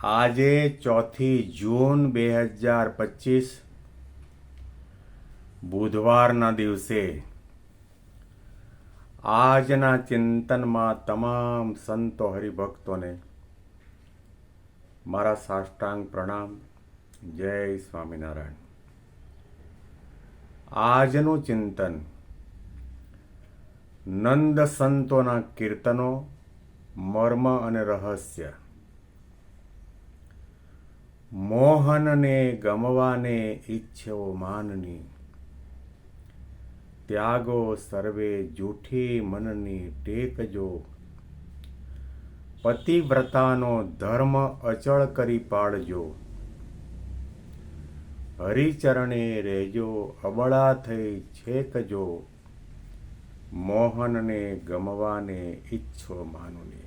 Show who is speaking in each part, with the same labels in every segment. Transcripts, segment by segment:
Speaker 1: આજે 4 જૂન 2025 બુધવારના દિવસે આજના ચિંતનમાં તમામ સંતો હરિભક્તોને મારા સાષ્ટાંગ પ્રણામ. જય સ્વામિનારાયણ. આજનું ચિંતન નંદ સંતોના કીર્તનો, મર્મ અને રહસ્ય. મોહનને ગમવાને ઈચ્છો માનની, ત્યાગો સર્વે જૂઠી મનની ટેકજો. પતિવ્રતાનો ધર્મ અચળ કરી પાડજો, હરિચરણે રહેજો અબળા થઈ છેકજો. મોહનને ગમવાને ઈચ્છો માનની.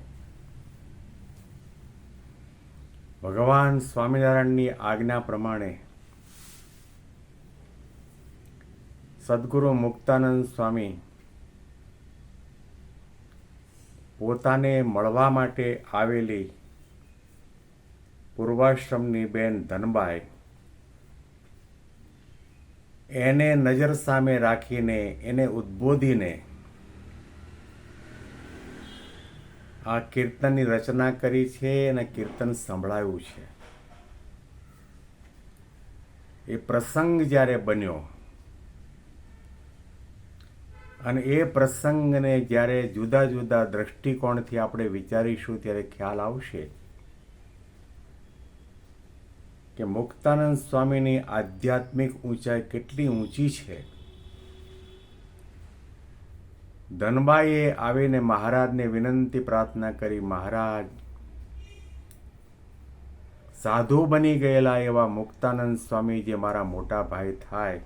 Speaker 1: ભગવાન સ્વામિનારાયણની આજ્ઞા પ્રમાણે સદગુરુ મુક્તાનંદ સ્વામી પોતાને મળવા માટે આવેલી પૂર્વાશ્રમની બેન ધનબાઈ એને નજર સામે રાખીને એને ઉદ્બોધીને આ કીર્તનની રચના કરી છે અને કીર્તન સંભળાયું છે. એ પ્રસંગ જ્યારે બન્યો અને એ પ્રસંગને જ્યારે જુદા જુદા દ્રષ્ટિકોણથી આપણે વિચારીશું ત્યારે ખ્યાલ આવશે કે મુક્તાનંદ સ્વામીની આધ્યાત્મિક ઊંચાઈ કેટલી ઊંચી છે. ધનબાઈએ આવીને મહારાજને વિનંતી પ્રાર્થના કરી, મહારાજ, સાધુ બની ગયેલા એવા મુક્તાનંદ સ્વામી જે મારા મોટા ભાઈ થાય,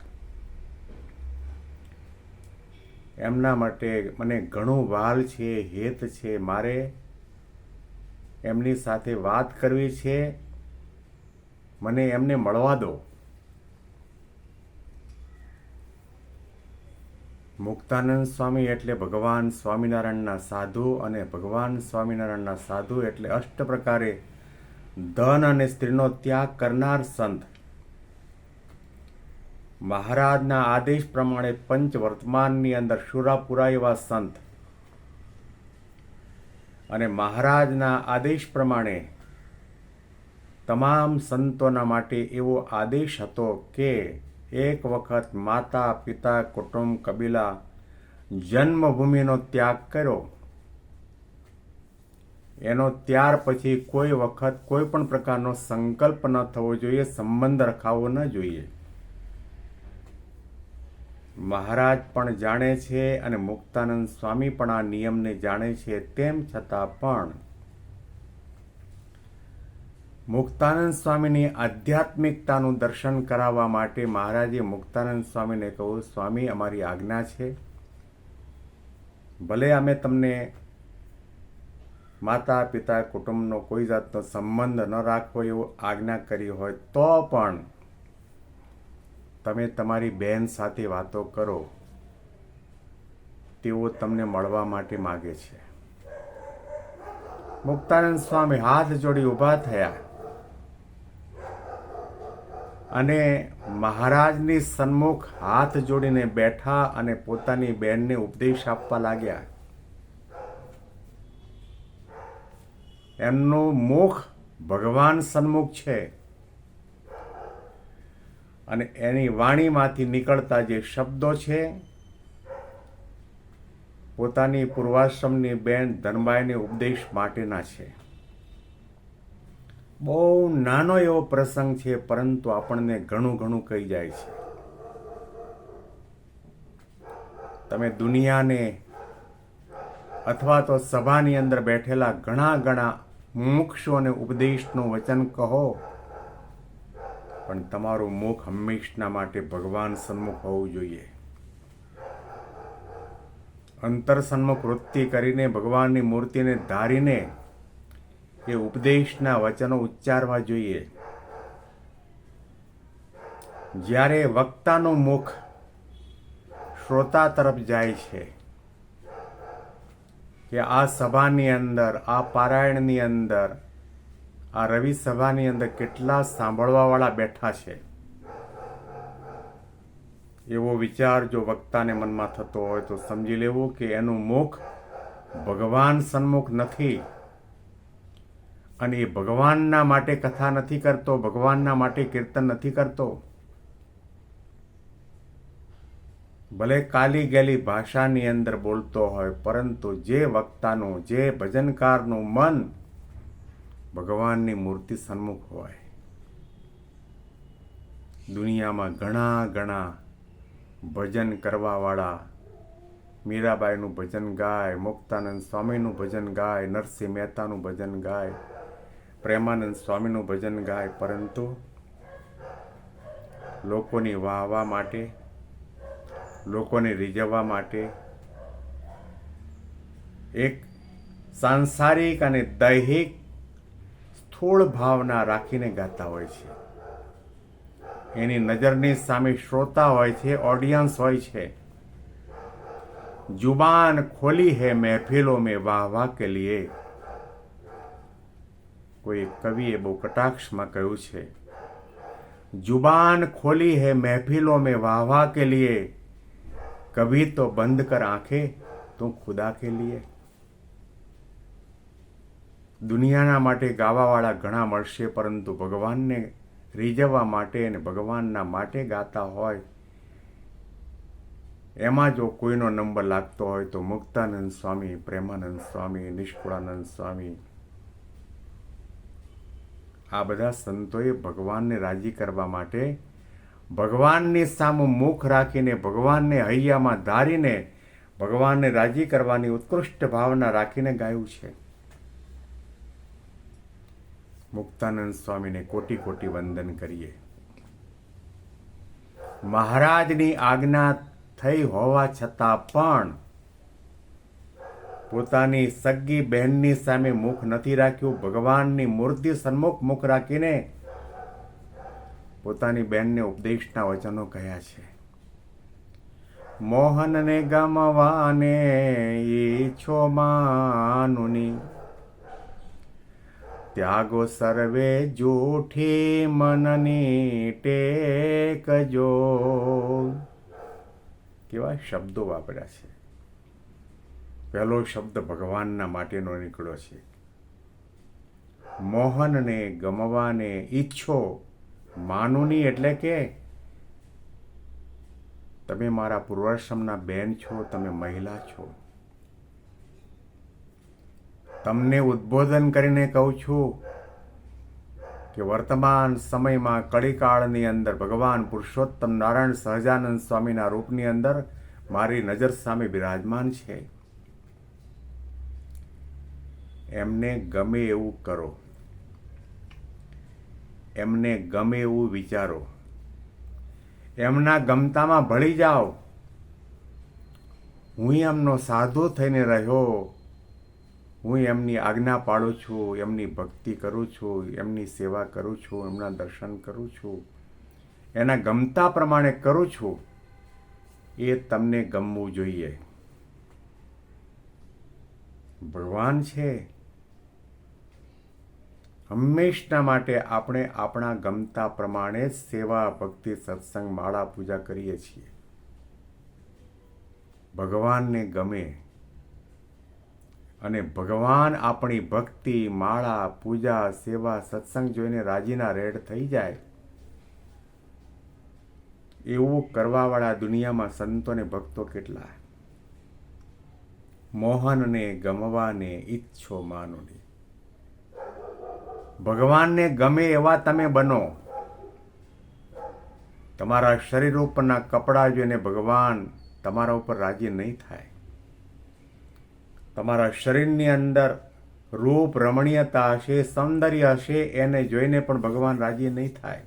Speaker 1: એમના માટે મને ઘણું વહાલ છે, હેત છે, મારે એમની સાથે વાત કરવી છે, મને એમને મળવા દો. મુક્તાનંદ સ્વામી એટલે ભગવાન સ્વામિનારાયણના સાધુ, અને ભગવાન સ્વામિનારાયણના સાધુ એટલે અષ્ટ પ્રકારે ધન અને સ્ત્રીનો ત્યાગ કરનાર સંત. મહારાજના આદેશ પ્રમાણે પંચ વર્તમાનની અંદર શુરાપુરા એવા સંત, અને મહારાજના આદેશ પ્રમાણે તમામ સંતોના માટે એવો આદેશ હતો કે એક વખત માતા, પિતા, કુટુંબ, કબીલા, જન્મભૂમિનો ત્યાગ કર્યો, એનો ત્યાર પછી કોઈ વખત કોઈ પણ પ્રકારનો સંકલ્પ ન થવો જોઈએ, સંબંધ રખાવવો ન જોઈએ. મહારાજ પણ જાણે છે અને મુક્તાનંદ સ્વામી પણ આ નિયમને જાણે છે. તેમ છતાં પણ મુક્તાનંદ સ્વામીની આધ્યાત્મિકતાનું દર્શન કરાવવા માટે મહારાજે મુક્તાનંદ સ્વામીને કહ્યું, સ્વામી, અમારી આજ્ઞા છે, ભલે અમે તમને માતા, પિતા, કુટુંબનો કોઈ જાતનો સંબંધ ન રાખવો એવું આજ્ઞા કરી હોય તો પણ તમે તમારી બહેન સાથે વાતો કરો, તેઓ તમને મળવા માટે માગે છે. મુક્તાનંદ સ્વામી હાથ જોડી ઊભા થયા અને મહારાજની સન્મુખ હાથ જોડીને બેઠા અને પોતાની બહેનને ઉપદેશ આપવા લાગ્યા. એમનું મુખ ભગવાન સન્મુખ છે અને એની વાણીમાંથી નીકળતા જે શબ્દો છે પોતાની પૂર્વાશ્રમની બેન ધનબાઈને ઉપદેશ માટેના છે. બહુ નાનો એવો પ્રસંગ છે, પરંતુ આપણને ઘણું ઘણું કહી જાય છે. તમે દુનિયાને અથવા તો સભાની અંદર બેઠેલા ઘણા ઘણા મુમુક્ષુઓને ઉપદેશનું વચન કહો, પણ તમારું મુખ હંમેશના માટે ભગવાન સન્મુખ હોવું જોઈએ. અંતર સન્મુખ વૃત્તિ કરીને ભગવાનની મૂર્તિને ધારીને એ ઉપદેશના વચનો ઉચ્ચારવા જોઈએ. જ્યારે વક્તાનું મુખ શ્રોતા તરફ જાય છે કે આ સભાની અંદર, આ પારાયણની અંદર આ રવિ સભાની અંદર કેટલા સાંભળવાવાળા બેઠા છે, એવો વિચાર જો વક્તાને મનમાં થતો હોય તો સમજી લેવું કે એનું મુખ ભગવાન સન્મુખ નથી, અને એ ભગવાનના માટે કથા નથી કરતો, ભગવાનના માટે કીર્તન નથી કરતો. ભલે કાલી ગયેલી ભાષાની અંદર બોલતો હોય, પરંતુ જે વક્તાનું, જે ભજનકારનું મન ભગવાનની મૂર્તિ સન્મુખ હોય. દુનિયામાં ઘણા ઘણા ભજન કરવાવાળા મીરાબાઈનું ભજન ગાય, મુક્તાનંદ સ્વામીનું ભજન ગાય, નરસિંહ મહેતાનું ભજન ગાય, પ્રેમાનંદ સ્વામીનું ભજન ગાય, પરંતુ લોકોની વાહવા માટે, લોકોને રીઝવવા માટે એક સાંસારિક અને દૈહિક સ્થૂળ ભાવના રાખીને ગાતા હોય છે. એની નજરની સામે શ્રોતા હોય છે, ઓડિયન્સ હોય છે. जुबान खोली है महफिलों में वाह वाह के लिए. કોઈ કવિએ બહુ કટાક્ષમાં કહ્યું છે, जुबान खोली है महफिलों में वाह वाह के लिए, कभी तो बंद कर आंखें તું खुदा के लिए. દુનિયાના માટે ગાવાવાળા ઘણા મળશે, પરંતુ ભગવાનને રીઝવવા માટે અને ભગવાનના માટે ગાતા હોય, એમાં જો કોઈનો નંબર લાગતો હોય તો મુક્તાનંદ સ્વામી, પ્રેમાનંદ સ્વામી, નિષ્કુળાનંદ સ્વામી, આ બધા સંતોએ ભગવાનને રાજી કરવા માટે ભગવાનની સામે મુખ રાખીને, ભગવાનને હૈયામાં ધારીને, ભગવાનને રાજી કરવાની ઉત્કૃષ્ટ ભાવના રાખીને ગાયું છે. મુક્તાનંદ સ્વામીને કોટી કોટી વંદન કરીએ. મહારાજની આજ્ઞા થઈ હોવા છતાં પણ પોતાની સગી બહેનની સામે મુખ નથી રાખ્યું. ભગવાનની મૂર્તિ સન્મુખ મુખ રાખીને પોતાની બહેનને ઉપદેશના વચનો કહ્યા છે. મોહનને ગમવાને ઈચ્છો માનુની, ત્યાગો સર્વે જૂઠી મનની ટેકજો. કેવા શબ્દો વાપર્યા છે. પહેલો શબ્દ ભગવાનના માટેનો નીકળ્યો છે. મોહનને ગમવાને ઈચ્છો માનુની, એટલે કે તમે મારા પૂર્વાશ્રમના બેન છો, તમે મહિલા છો. તમને ઉદ્બોધન કરીને કહું છું કે વર્તમાન સમયમાં કળીકાળની અંદર ભગવાન પુરુષોત્તમ નારાયણ સહજાનંદ સ્વામીના રૂપની અંદર મારી નજર સામે બિરાજમાન છે. એમને ગમે એવું કરો, એમને ગમે એવું વિચારો, એમના ગમતામાં ભળી જાઓ. હું એમનો સાધુ થઈને રહ્યો, હું એમની આજ્ઞા પાળું છું, એમની ભક્તિ કરું છું, એમની સેવા કરું છું, એમના દર્શન કરું છું, એના ગમતા પ્રમાણે કરું છું, એ તમને ગમવું જોઈએ. ભગવાન છે, હંમેશના માટે આપણે આપણા ગમતા પ્રમાણે સેવા, ભક્તિ, સત્સંગ, માળા, પૂજા કરીએ છીએ. ભગવાનને ગમે અને ભગવાન આપણી ભક્તિ, માળા, પૂજા, સેવા, સત્સંગ જોઈને રાજીના રેડ થઈ જાય, એવું કરવાવાળા દુનિયામાં સંતોને ભક્તો કેટલા. મોહનને ગમવાને ઈચ્છો માનુની. ભગવાનને ગમે એવા તમે બનો. તમારા શરીર ઉપરના કપડાં જોઈને ભગવાન તમારા ઉપર રાજી નહીં થાય. તમારા શરીરની અંદર રૂપ, રમણીયતા હશે, સૌંદર્ય હશે, એને જોઈને પણ ભગવાન રાજી નહીં થાય.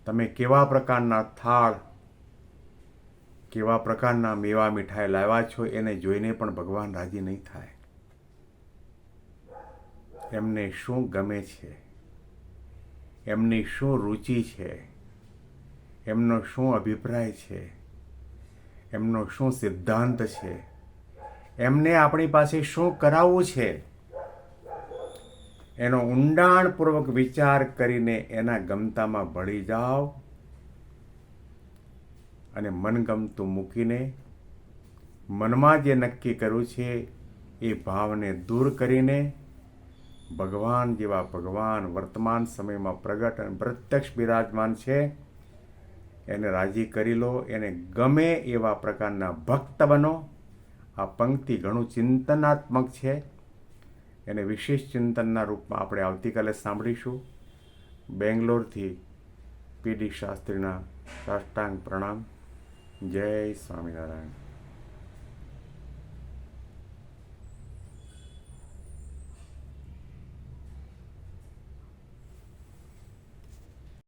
Speaker 1: તમે કેવા પ્રકારના થાળ, કેવા પ્રકારના મેવા મીઠાઈ લાવ્યા છો, એને જોઈને પણ ભગવાન રાજી નહીં થાય. એમને શું ગમે છે, એમની શું રુચિ છે, એમનો શું અભિપ્રાય છે, એમનો શું સિદ્ધાંત છે, એમને આપણી પાસે શું કરાવવું છે, એનો ઊંડાણપૂર્વક વિચાર કરીને એના ગમતામાં ભળી જાઓ અને મનગમતું મૂકીને મનમાં જે નક્કી કર્યું છે એ ભાવને દૂર કરીને ભગવાન જેવા ભગવાન વર્તમાન સમયમાં પ્રગટ અને પ્રત્યક્ષ બિરાજમાન છે એને રાજી કરી લો, એને ગમે એવા પ્રકારના ભક્ત બનો. આ પંક્તિ ઘણું ચિંતનાત્મક છે. એને વિશેષ ચિંતનના રૂપમાં આપણે આવતીકાલે સાંભળીશું. બેંગ્લોરથી પીડી શાસ્ત્રીના સાષ્ટાંગ પ્રણામ. જય સ્વામિનારાયણ.